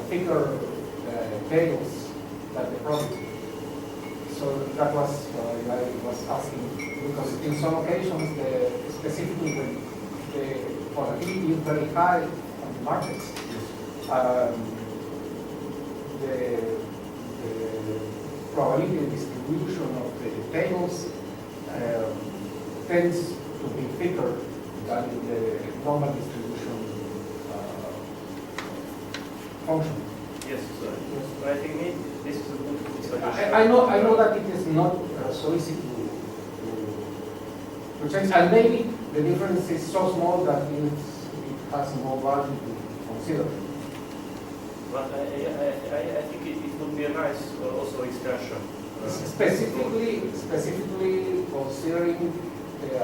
thicker tails than the probit. So that was why I was asking, because in some occasions, specifically when the volatility is very high on the markets, the probability distribution of the tables tends to be thicker than the normal distribution function. yes, but I think this is a good suggestion. I know that it is not so easy to change, and maybe the difference is so small that it has no value to consider. But I think it would be a nice also extension. Specifically considering the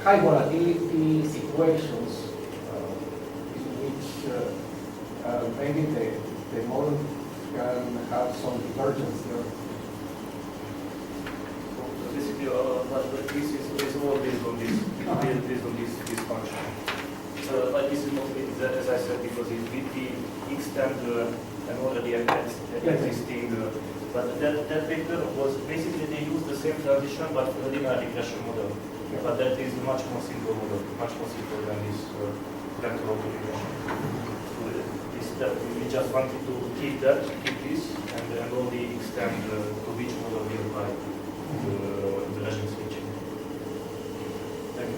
high volatility situations in which maybe the model can have some divergence there. So basically, but this is all based on this function. But this is motivated, as I said, because we extend an already existing. But that vector was basically they used the same transition, but for a linear regression model. But that is a much more simple model, much more simple than this vector regression. So we just wanted to keep this, and only extend to which model we apply the regime switching. Thank you.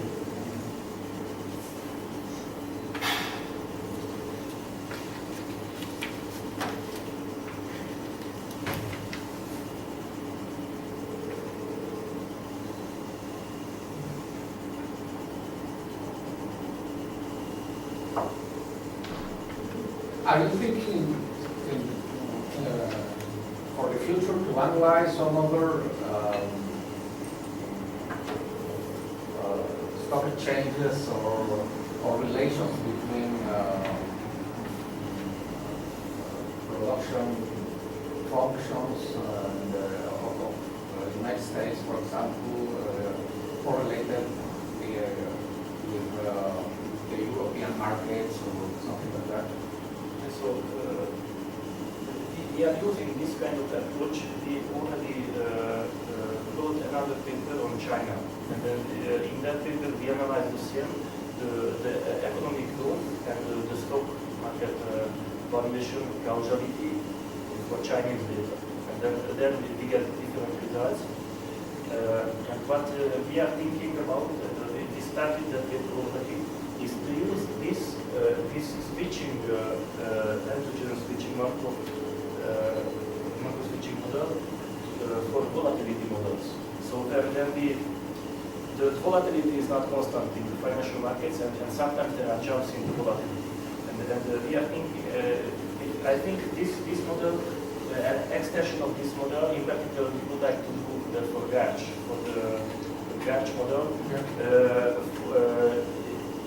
Are you thinking for the future to analyze some other stock exchanges or relations between production functions and of the United States, for example, correlated with the European markets or something like that? So we are using this kind of approach. We already wrote another paper on China, and then in that paper we analyzed the same, the economic growth and the stock market valuation causality for Chinese data, and then we get different results. And what we are thinking about, we started that paper already, is to use this switching, endogenous switching Markov switching model for volatility models. So then the volatility is not constant in the financial markets, and sometimes there are jumps in the volatility. And we are thinking, I think this model, an extension of this model, in particular, we would like to do that for GARCH, for the GARCH model.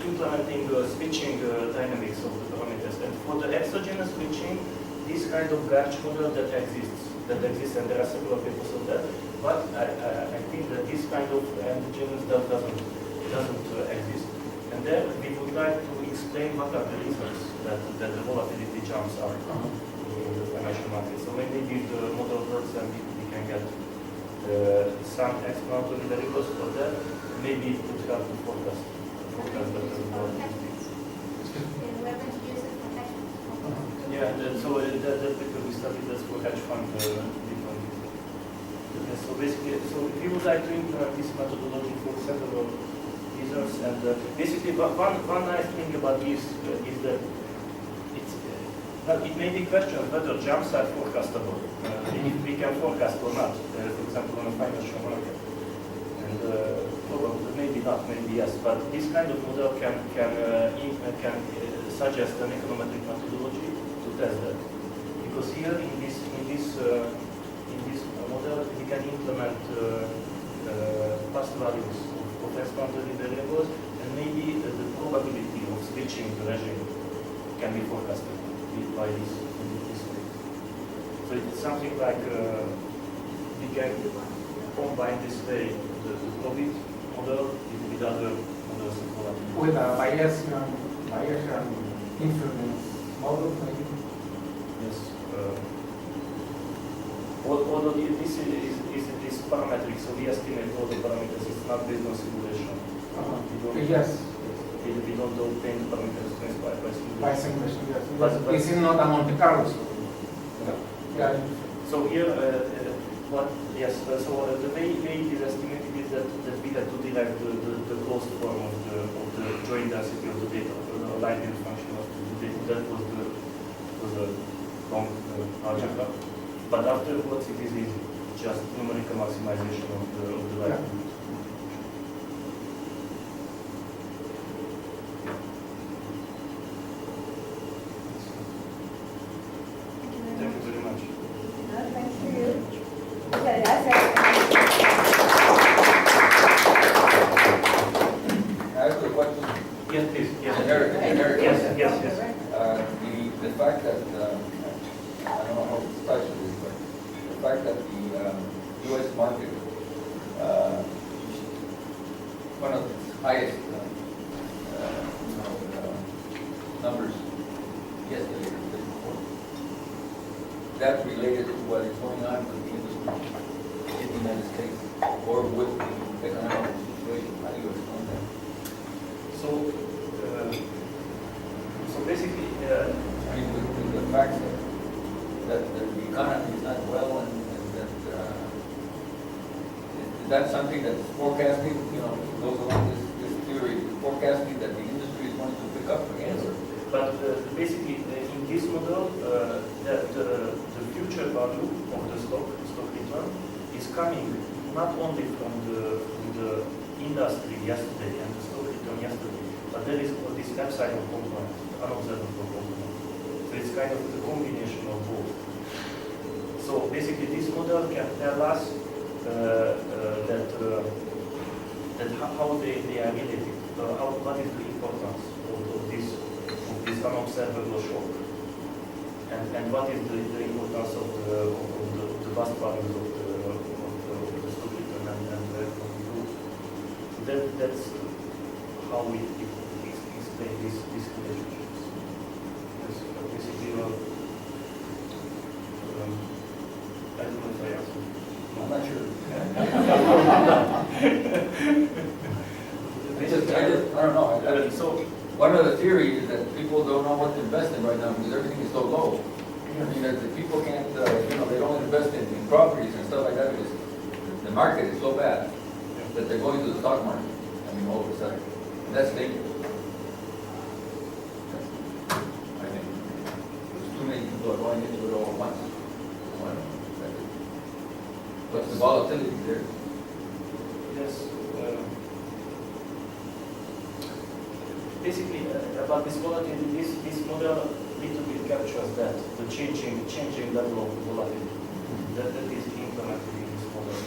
Implementing switching dynamics of the parameters, and for the exogenous switching, this kind of GARCH model that exists, and there are several papers on that. But I think that this kind of endogenous doesn't exist, and then we would like to explain what are the reasons that the volatility jumps are in the financial market. So maybe if the model works, and we can get some explanatory variables for that, maybe it could help to forecast. We're going to use it for hedge funds. Yeah, so that paper we studied that's for hedge fund so basically, so we would like to implement this methodology for several reasons, and basically one nice thing about this is that it may be questioned whether jumps are forecastable, if we can forecast or not, for example on a financial market. And probably, maybe not, maybe yes, but this kind of model can suggest an econometric methodology to test that. Because here in this model we can implement past values of explanatory variables, and maybe the probability of switching the regime can be forecasted by this way. So it's something like we can combine this way the COVID model with other models of volatility. With a Bayesian influence model, maybe? Yes. Although this is parametric, so we estimate all the parameters. It's not based on simulation. Yes. We don't obtain the parameters by simulation. By simulation, yes. But This is not a Monte Carlo. Yeah. So here, so the way it is estimated is that we had to derive the closed form of the joint density of the data, the linear function of the data. That was a long algebra. But afterwards it is easy, just numerical maximization of the likelihood. Thank you very much. Thank you. Okay, that's it. I have a question. Yes, please. Yes. Eric, Yes. the fact that, I don't know how precise it is, but the fact that the U.S. market, one of its highest numbers yesterday or the day before, that related to what is going on with the industry in the United States or with the economic situation. How do you explain that? So, so basically, I mean, with the fact that the economy is not well and that is that something that's forecasting, you know, goes along this theory, forecasting that the industry is going to pick up again? Or? but basically in this model, that the future value of the stock return is coming not only from the industry yesterday and the stock return yesterday, but there is this epsilon component, unobservable component. So it's kind of the combination of both. So basically this model can tell us that how they are related, what is the importance of this unobservable shock, and what is the importance of the vast values of the stock return and the economic growth. That's how we explain these relationships. Yes, basically, I don't know if I answered. I'm not sure. I don't know. So One of the theories is that people don't know what to invest in right now because everything is so low. I mean, that the people can't, they don't invest in properties and stuff like that because the market is so bad that they're going to the stock market. I mean, all of a sudden. And that's dangerous. I think. There's too many people are going into it all at once. I don't know. What's the volatility there? yes. Basically, about this volatility, this model little bit captures that, the changing level of volatility that is implemented in this model.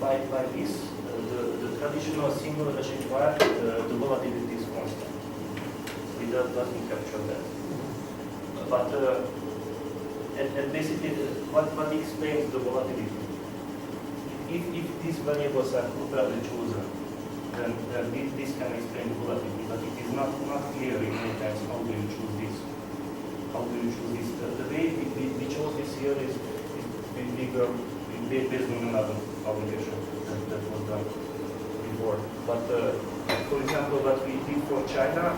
By this, the traditional single regime wire, the volatility is constant. So it doesn't capture that. But and basically, what explains the volatility? If these variables are properly chosen, then this can explain the volatility, but it is not clear in many times how do you choose this. How do you choose this? The way we chose this here is based on another obligation that was done before. But for example, what we did for China,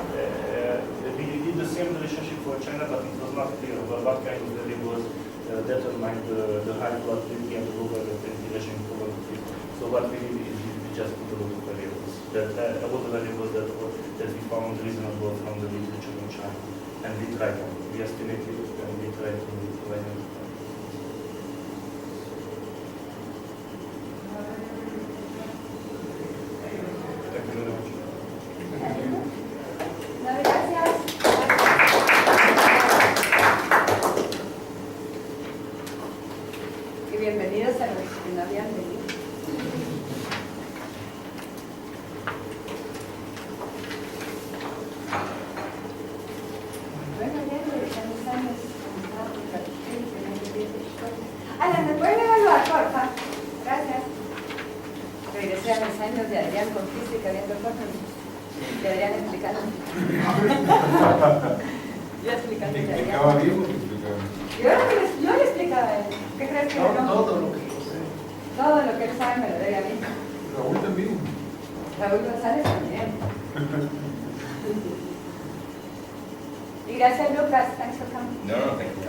we did the same relationship for China, but it was not clear what kind of variables determine the high volatility and the low volatility regime probability. So what we did is we just put a lot of variables, a lot of variables that we found reasonable from the literature in China, and we tried them. We estimated and we tried to identify. Thank you very much. No, gracias. Y bienvenidos a los que no habían venido. Bueno, ya los años. Alan, ¿me pueden evaluar, porfa? Gracias. Regresé a mis años de Adrián con física, viendo cosas. De Adrián explicando. Yo explicando de Adrián. Explicaba bien o explicaba? Yo le explicaba a él. ¿Qué crees que no? Todo lo que yo sé. Todo lo que él sabe me lo debe a mí. Raúl también. Raúl González también. Y gracias, Lucas. Thanks for coming. No, thank you.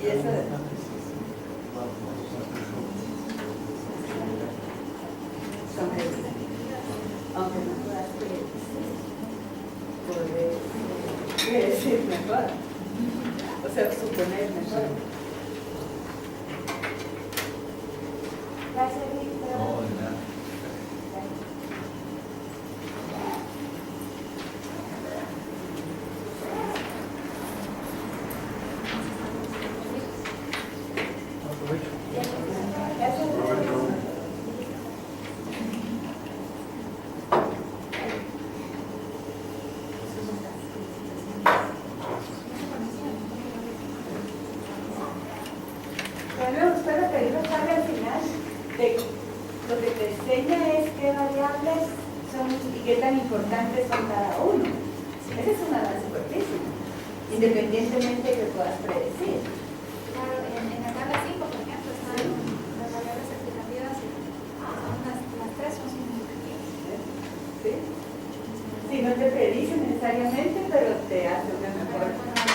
Y eso aunque no puedas predecir mejor, o sea, suponer mejor. Gracias, Víctor. No, de nada. A mí me gustó lo que dijo Charlie al final, de lo que te enseña es qué variables son y qué tan importantes son cada uno. Ese es un avance fuertísimo, independientemente de que puedas predecir. Claro, en la tabla 5, por ejemplo, están las variables explicativas y son las tres son significativas. ¿Sí? Sí, no te predice necesariamente, pero te hace una mejor. Bueno,